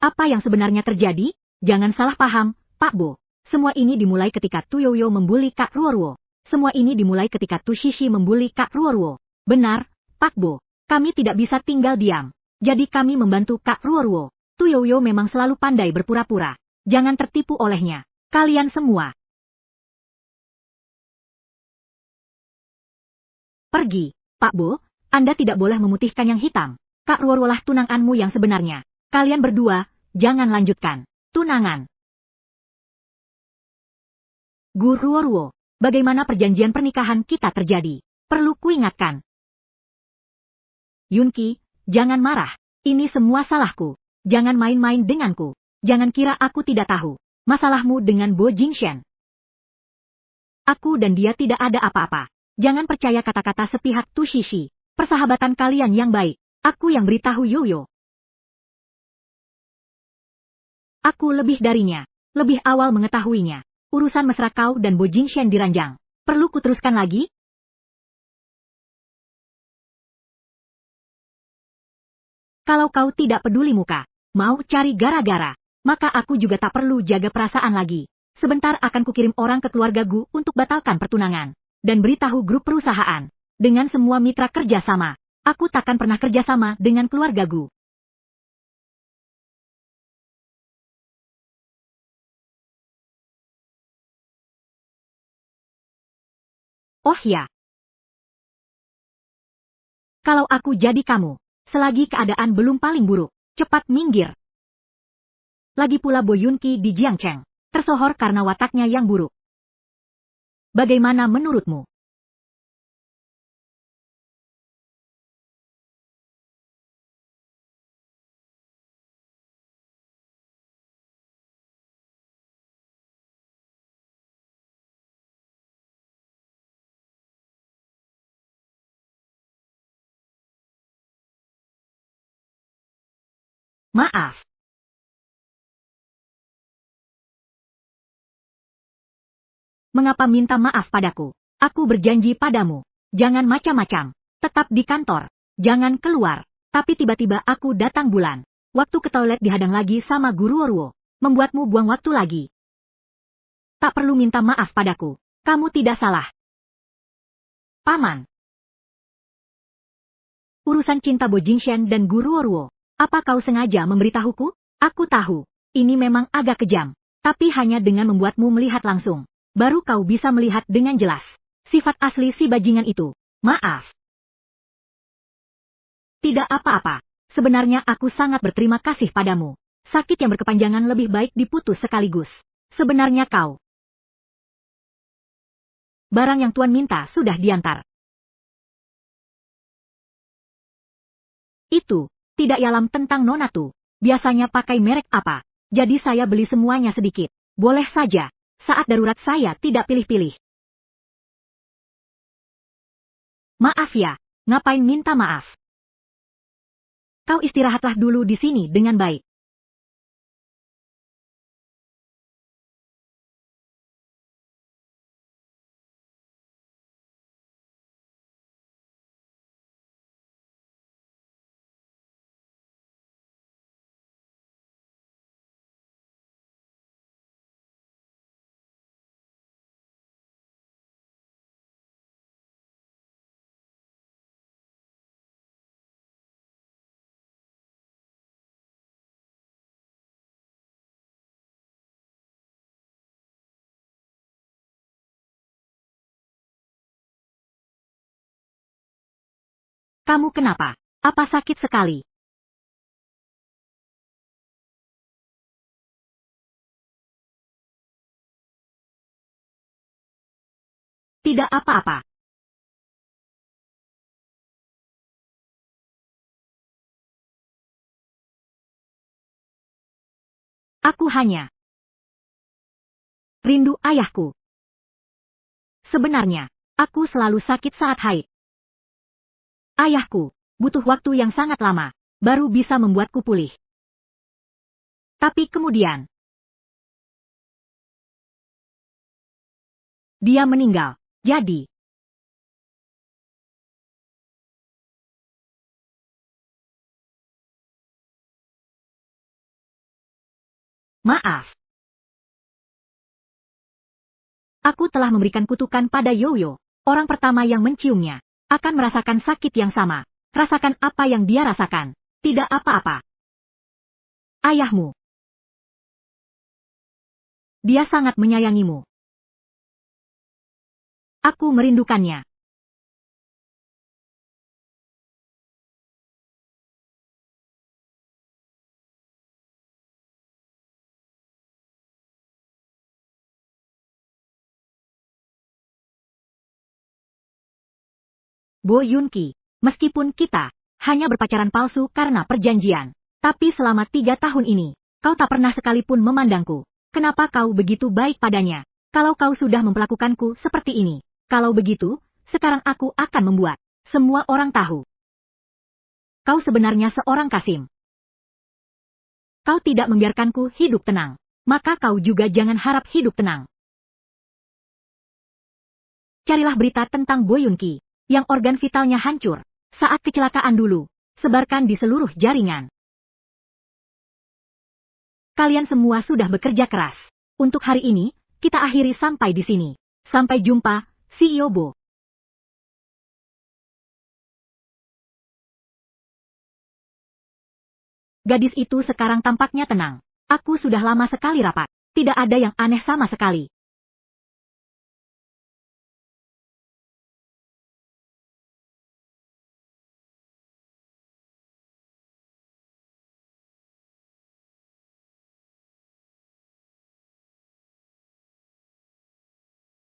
Apa yang sebenarnya terjadi? Jangan salah paham, Pak Bo. Semua ini dimulai ketika Tuyoyo membuli Kak Ruorwo. Semua ini dimulai ketika Tushishi membuli Kak Ruorwo. Benar, Pak Bo. Kami tidak bisa tinggal diam. Jadi kami membantu Kak Ruorwo. Tuyoyo memang selalu pandai berpura-pura. Jangan tertipu olehnya. Kalian semua. Pergi, Pak Bo. Anda tidak boleh memutihkan yang hitam. Kak Ruorwo lah tunanganmu yang sebenarnya. Kalian berdua, jangan lanjutkan. Tunangan. Guru Ruorwo, bagaimana perjanjian pernikahan kita terjadi? Perlu kuingatkan. Yunki, jangan marah. Ini semua salahku. Jangan main-main denganku. Jangan kira aku tidak tahu. Masalahmu dengan Bo Jingshen. Aku dan dia tidak ada apa-apa. Jangan percaya kata-kata sepihak Tushishi. Persahabatan kalian yang baik. Aku yang beritahu Yoyo. Aku lebih darinya. Lebih awal mengetahuinya. Urusan mesra kau dan Bo Jingshen diranjang. Perlu kuteruskan lagi? Kalau kau tidak peduli muka, mau cari gara-gara, maka aku juga tak perlu jaga perasaan lagi. Sebentar akan kukirim orang ke keluarga Gu untuk batalkan pertunangan. Dan beritahu grup perusahaan. Dengan semua mitra kerjasama. Aku takkan pernah kerjasama dengan keluarga Gu. Oh ya. Kalau aku jadi kamu, selagi keadaan belum paling buruk, cepat minggir. Lagi pula Bo Yunki di Jiangcheng, tersohor karena wataknya yang buruk. Bagaimana menurutmu? Maaf. Mengapa minta maaf padaku? Aku berjanji padamu. Jangan macam-macam. Tetap di kantor. Jangan keluar. Tapi tiba-tiba aku datang bulan. Waktu ke toilet dihadang lagi sama Guru Orwo. Membuatmu buang waktu lagi. Tak perlu minta maaf padaku. Kamu tidak salah. Paman. Urusan cinta Bo Jingshen dan Guru Orwo. Apa kau sengaja memberitahuku? Aku tahu. Ini memang agak kejam. Tapi hanya dengan membuatmu melihat langsung. Baru kau bisa melihat dengan jelas. Sifat asli si bajingan itu. Maaf. Tidak apa-apa. Sebenarnya aku sangat berterima kasih padamu. Sakit yang berkepanjangan lebih baik diputus sekaligus. Sebenarnya kau. Barang yang Tuan minta sudah diantar. Itu. Tidak yalam tentang Nona tuh. Biasanya pakai merek apa? Jadi saya beli semuanya sedikit. Boleh saja. Saat darurat saya tidak pilih-pilih. Maaf ya, ngapain minta maaf? Kau istirahatlah dulu di sini dengan baik. Kamu kenapa? Apa sakit sekali? Tidak apa-apa. Aku hanya rindu ayahku. Sebenarnya, aku selalu sakit saat haid. Ayahku butuh waktu yang sangat lama, baru bisa membuatku pulih. Tapi kemudian, dia meninggal. Jadi, maaf. Aku telah memberikan kutukan pada Yoyo. Orang pertama yang menciumnya akan merasakan sakit yang sama. Rasakan apa yang dia rasakan. Tidak apa-apa. Ayahmu. Dia sangat menyayangimu. Aku merindukannya. Bo Yunki, meskipun kita hanya berpacaran palsu karena perjanjian, tapi selama 3 tahun ini, kau tak pernah sekalipun memandangku. Kenapa kau begitu baik padanya? Kalau kau sudah memperlakukanku seperti ini, kalau begitu, sekarang aku akan membuat semua orang tahu. Kau sebenarnya seorang Kasim. Kau tidak membiarkanku hidup tenang, maka kau juga jangan harap hidup tenang. Carilah berita tentang Bo Yunki, yang organ vitalnya hancur saat kecelakaan dulu. Sebarkan di seluruh jaringan. Kalian semua sudah bekerja keras. Untuk hari ini, kita akhiri sampai di sini. Sampai jumpa, CEO Bo. Gadis itu sekarang tampaknya tenang. Aku sudah lama sekali rapat. Tidak ada yang aneh sama sekali.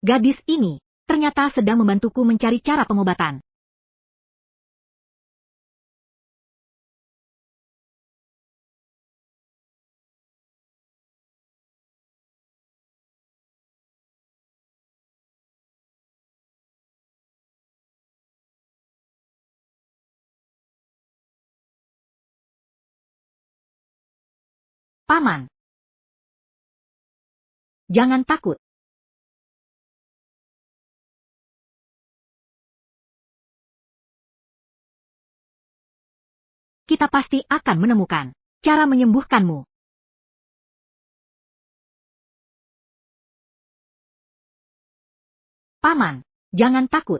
Gadis ini ternyata sedang membantuku mencari cara pengobatan. Paman, jangan takut. Kita pasti akan menemukan cara menyembuhkanmu. Paman, jangan takut.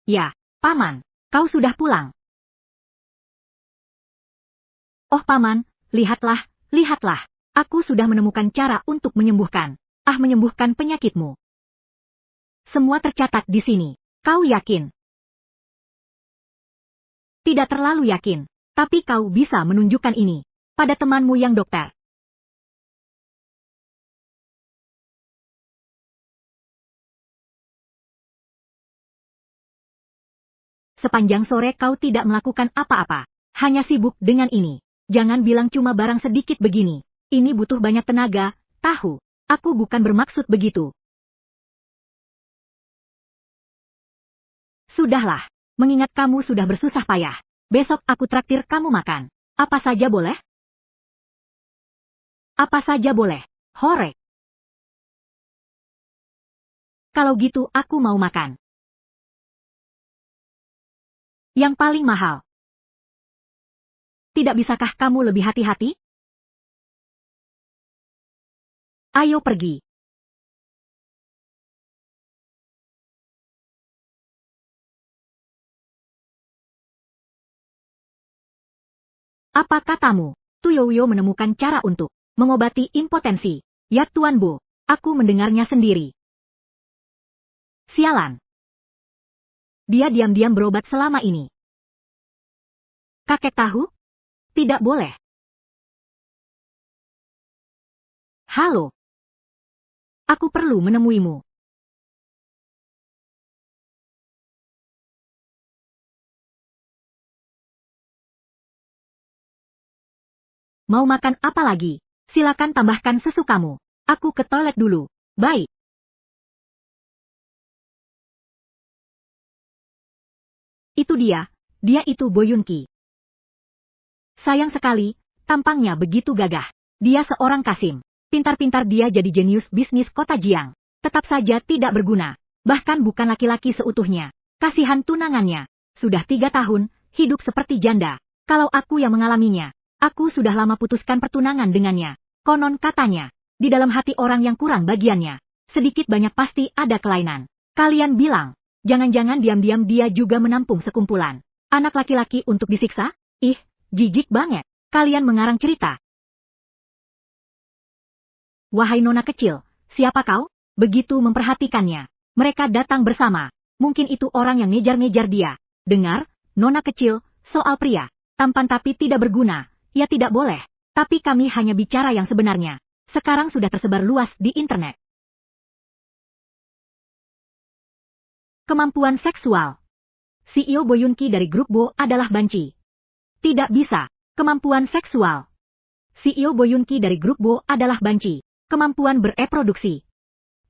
Ya, Paman, kau sudah pulang. Oh Paman, lihatlah, lihatlah. Aku sudah menemukan cara untuk menyembuhkan penyakitmu. Semua tercatat di sini. Kau yakin? Tidak terlalu yakin, tapi kau bisa menunjukkan ini pada temanmu yang dokter. Sepanjang sore kau tidak melakukan apa-apa, hanya sibuk dengan ini. Jangan bilang cuma barang sedikit begini. Ini butuh banyak tenaga, tahu. Aku bukan bermaksud begitu. Sudahlah, mengingat kamu sudah bersusah payah. Besok aku traktir kamu makan. Apa saja boleh? Apa saja boleh. Hore. Kalau gitu aku mau makan. Yang paling mahal. Tidak bisakah kamu lebih hati-hati? Ayo pergi. Apa katamu? Tuyoyo menemukan cara untuk mengobati impotensi. Ya Tuan Bo, aku mendengarnya sendiri. Sialan. Dia diam-diam berobat selama ini. Kakek tahu? Tidak boleh. Halo. Aku perlu menemuimu. Mau makan apa lagi? Silakan tambahkan sesukamu. Aku ke toilet dulu. Baik. Itu dia itu Bo Yun-ki. Sayang sekali, tampangnya begitu gagah. Dia seorang Kasim. Pintar-pintar dia jadi jenius bisnis kota Jiang. Tetap saja tidak berguna. Bahkan bukan laki-laki seutuhnya. Kasihan tunangannya. Sudah 3 tahun, hidup seperti janda. Kalau aku yang mengalaminya, aku sudah lama putuskan pertunangan dengannya. Konon katanya, di dalam hati orang yang kurang bagiannya, sedikit banyak pasti ada kelainan. Kalian bilang, jangan-jangan diam-diam dia juga menampung sekumpulan anak laki-laki untuk disiksa? Ih, jijik banget. Kalian mengarang cerita. Wahai nona kecil, siapa kau? Begitu memperhatikannya. Mereka datang bersama. Mungkin itu orang yang ngejar-ngejar dia. Dengar, nona kecil, soal pria. Tampan tapi tidak berguna. Ya tidak boleh. Tapi kami hanya bicara yang sebenarnya. Sekarang sudah tersebar luas di internet. Kemampuan seksual. CEO Bo Yun-ki dari grup Bo adalah banci. Tidak bisa. Kemampuan seksual. CEO Bo Yun-ki dari grup Bo adalah banci. Kemampuan bereproduksi.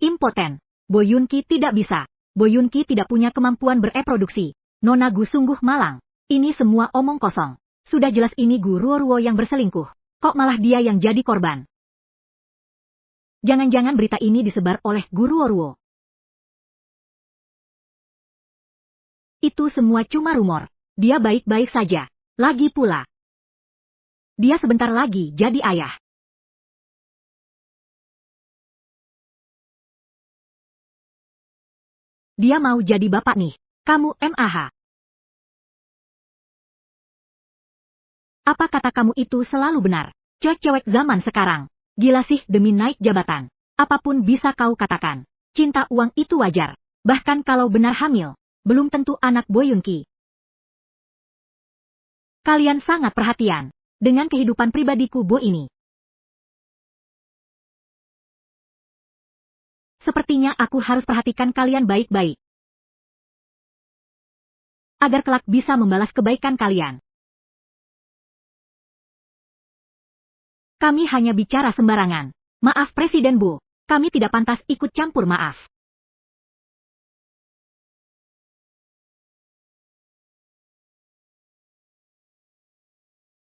Impoten. Bo Yun-ki tidak bisa. Bo Yun-ki tidak punya kemampuan bereproduksi. Nona Gu sungguh malang. Ini semua omong kosong. Sudah jelas ini Gu Ruo-Ruo yang berselingkuh. Kok malah dia yang jadi korban? Jangan-jangan berita ini disebar oleh Gu Ruo-Ruo. Itu semua cuma rumor. Dia baik-baik saja. Lagi pula, dia sebentar lagi jadi ayah. Dia mau jadi bapak nih. Kamu MAH. Apa kata kamu itu selalu benar? Cewek-cewek zaman sekarang. Gila sih demi naik jabatan. Apapun bisa kau katakan. Cinta uang itu wajar. Bahkan kalau benar hamil, belum tentu anak Bo Yun-ki. Kalian sangat perhatian dengan kehidupan pribadiku Bo ini. Sepertinya aku harus perhatikan kalian baik-baik. Agar kelak bisa membalas kebaikan kalian. Kami hanya bicara sembarangan. Maaf Presiden Bo, kami tidak pantas ikut campur maaf.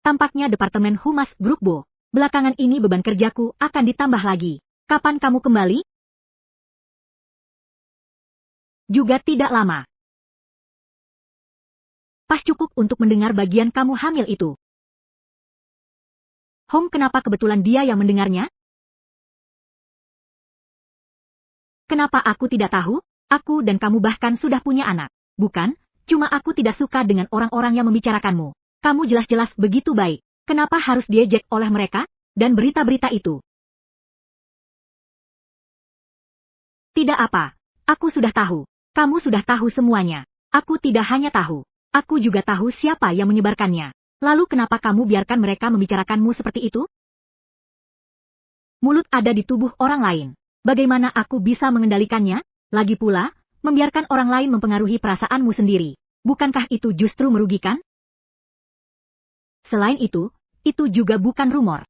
Tampaknya Departemen Humas Grup Bo, belakangan ini beban kerjaku akan ditambah lagi. Kapan kamu kembali? Juga tidak lama. Pas cukup untuk mendengar bagian kamu hamil itu. Kenapa kebetulan dia yang mendengarnya? Kenapa aku tidak tahu? Aku dan kamu bahkan sudah punya anak. Bukan, cuma aku tidak suka dengan orang-orang yang membicarakanmu. Kamu jelas-jelas begitu baik. Kenapa harus diejek oleh mereka? Dan berita-berita itu. Tidak apa. Aku sudah tahu. Kamu sudah tahu semuanya. Aku tidak hanya tahu. Aku juga tahu siapa yang menyebarkannya. Lalu kenapa kamu biarkan mereka membicarakanmu seperti itu? Mulut ada di tubuh orang lain. Bagaimana aku bisa mengendalikannya? Lagi pula, membiarkan orang lain mempengaruhi perasaanmu sendiri. Bukankah itu justru merugikan? Selain itu juga bukan rumor.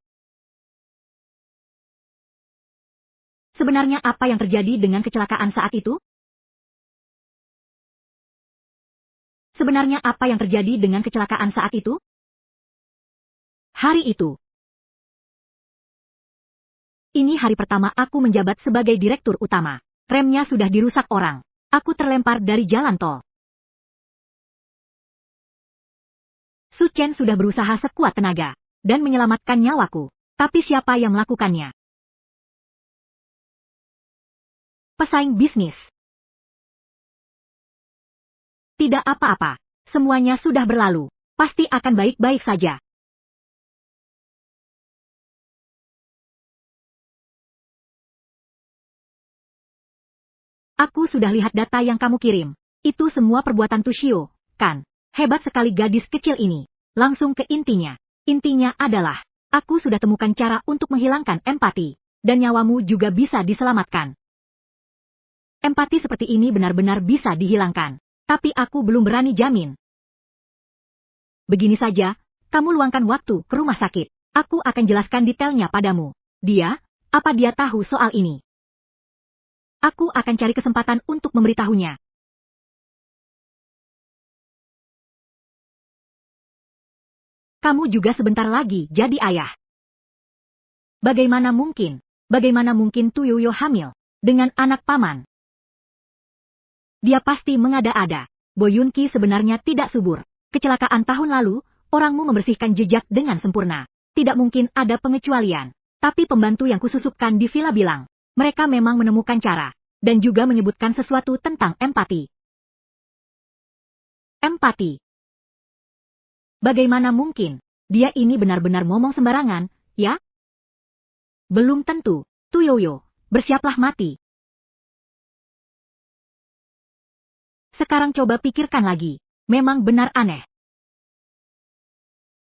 Sebenarnya apa yang terjadi dengan kecelakaan saat itu? Sebenarnya apa yang terjadi dengan kecelakaan saat itu? Hari itu. Ini hari pertama aku menjabat sebagai direktur utama. Remnya sudah dirusak orang. Aku terlempar dari jalan tol. Su Chen sudah berusaha sekuat tenaga dan menyelamatkan nyawaku. Tapi siapa yang melakukannya? Pesaing bisnis. Tidak apa-apa. Semuanya sudah berlalu. Pasti akan baik-baik saja. Aku sudah lihat data yang kamu kirim. Itu semua perbuatan Tushio, kan? Hebat sekali gadis kecil ini. Langsung ke intinya. Intinya adalah, aku sudah temukan cara untuk menghilangkan empati, dan nyawamu juga bisa diselamatkan. Empati seperti ini benar-benar bisa dihilangkan, tapi aku belum berani jamin. Begini saja, kamu luangkan waktu ke rumah sakit. Aku akan jelaskan detailnya padamu. Apa dia tahu soal ini? Aku akan cari kesempatan untuk memberitahunya. Kamu juga sebentar lagi jadi ayah. Bagaimana mungkin? Bagaimana mungkin Tuyoyo hamil dengan anak paman? Dia pasti mengada-ada. Boyunki sebenarnya tidak subur. Kecelakaan tahun lalu, orangmu membersihkan jejak dengan sempurna. Tidak mungkin ada pengecualian. Tapi pembantu yang kususupkan di villa bilang, mereka memang menemukan cara, dan juga menyebutkan sesuatu tentang empati. Empati. Bagaimana mungkin? Dia ini benar-benar ngomong sembarangan, ya? Belum tentu. Tuyoyo, bersiaplah mati. Sekarang coba pikirkan lagi. Memang benar aneh.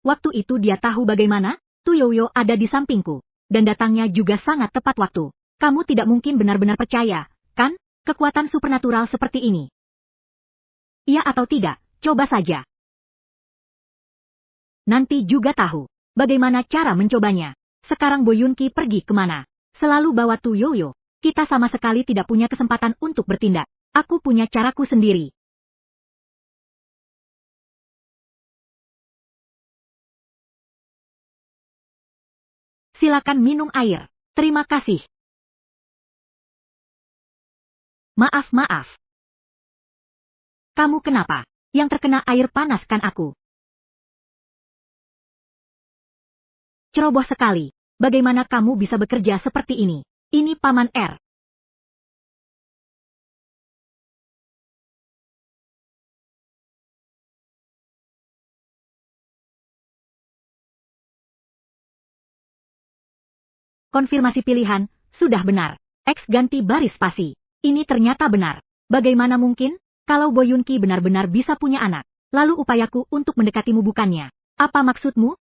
Waktu itu dia tahu bagaimana Tuyoyo ada di sampingku, dan datangnya juga sangat tepat waktu. Kamu tidak mungkin benar-benar percaya, kan? Kekuatan supernatural seperti ini. Iya atau tidak, coba saja. Nanti juga tahu bagaimana cara mencobanya. Sekarang Boyunki pergi kemana? Selalu bawa Tuyoyo. Kita sama sekali tidak punya kesempatan untuk bertindak. Aku punya caraku sendiri. Silakan minum air. Terima kasih. Maaf. Kamu kenapa? Yang terkena air panas kan aku? Ceroboh sekali. Bagaimana kamu bisa bekerja seperti ini? Ini Paman R. Konfirmasi pilihan, sudah benar. X ganti baris spasi. Ini ternyata benar. Bagaimana mungkin? Kalau Boyunki benar-benar bisa punya anak, lalu upayaku untuk mendekatimu bukannya. Apa maksudmu?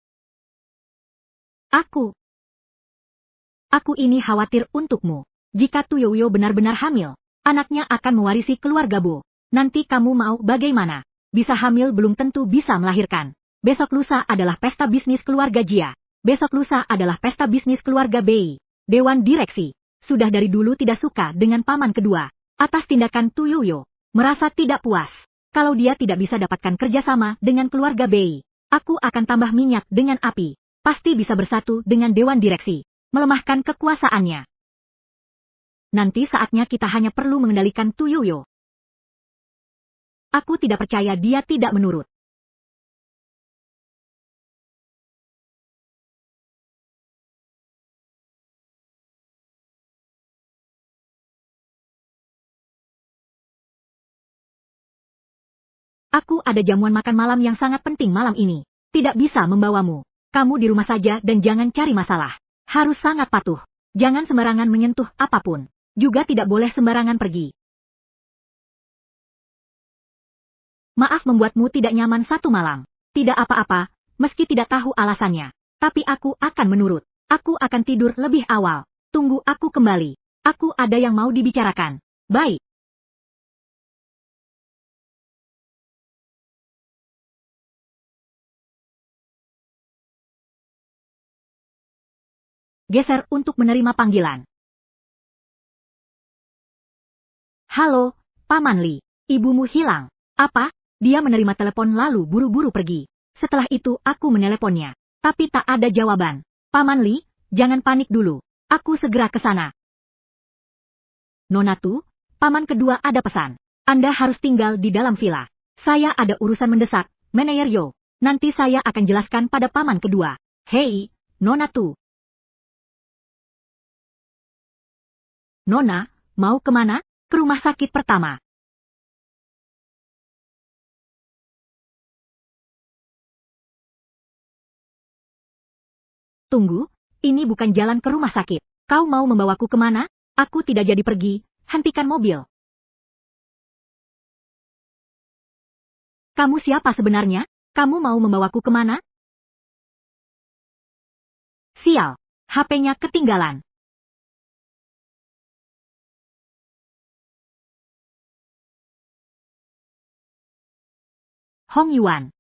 Aku ini khawatir untukmu. Jika Tuyoyo benar-benar hamil, anaknya akan mewarisi keluarga Bo. Nanti kamu mau bagaimana? Bisa hamil belum tentu bisa melahirkan. Besok lusa adalah pesta bisnis keluarga Jia. Besok lusa adalah pesta bisnis keluarga Bei. Dewan Direksi sudah dari dulu tidak suka dengan paman kedua. Atas tindakan Tuyoyo, merasa tidak puas. Kalau dia tidak bisa dapatkan kerjasama dengan keluarga Bei, aku akan tambah minyak dengan api. Pasti bisa bersatu dengan Dewan Direksi, melemahkan kekuasaannya. Nanti saatnya kita hanya perlu mengendalikan Tuyoyo. Aku tidak percaya dia tidak menurut. Aku ada jamuan makan malam yang sangat penting malam ini. Tidak bisa membawamu. Kamu di rumah saja dan jangan cari masalah. Harus sangat patuh. Jangan sembarangan menyentuh apapun. Juga tidak boleh sembarangan pergi. Maaf membuatmu tidak nyaman satu malam. Tidak apa-apa, meski tidak tahu alasannya. Tapi aku akan menurut. Aku akan tidur lebih awal. Tunggu aku kembali. Aku ada yang mau dibicarakan. Baik. Geser untuk menerima panggilan. Halo, Paman Li. Ibumu hilang. Apa? Dia menerima telepon lalu buru-buru pergi. Setelah itu aku meneleponnya. Tapi tak ada jawaban. Paman Li, jangan panik dulu. Aku segera ke sana. Nonatu, paman kedua ada pesan. Anda harus tinggal di dalam villa. Saya ada urusan mendesak, Manayer Yo. Nanti saya akan jelaskan pada paman kedua. Hei, Nonatu. Nona, mau kemana? Ke rumah sakit pertama. Tunggu, ini bukan jalan ke rumah sakit. Kau mau membawaku kemana? Aku tidak jadi pergi, hentikan mobil. Kamu siapa sebenarnya? Kamu mau membawaku kemana? Sial, HP-nya ketinggalan. Hong Yuan,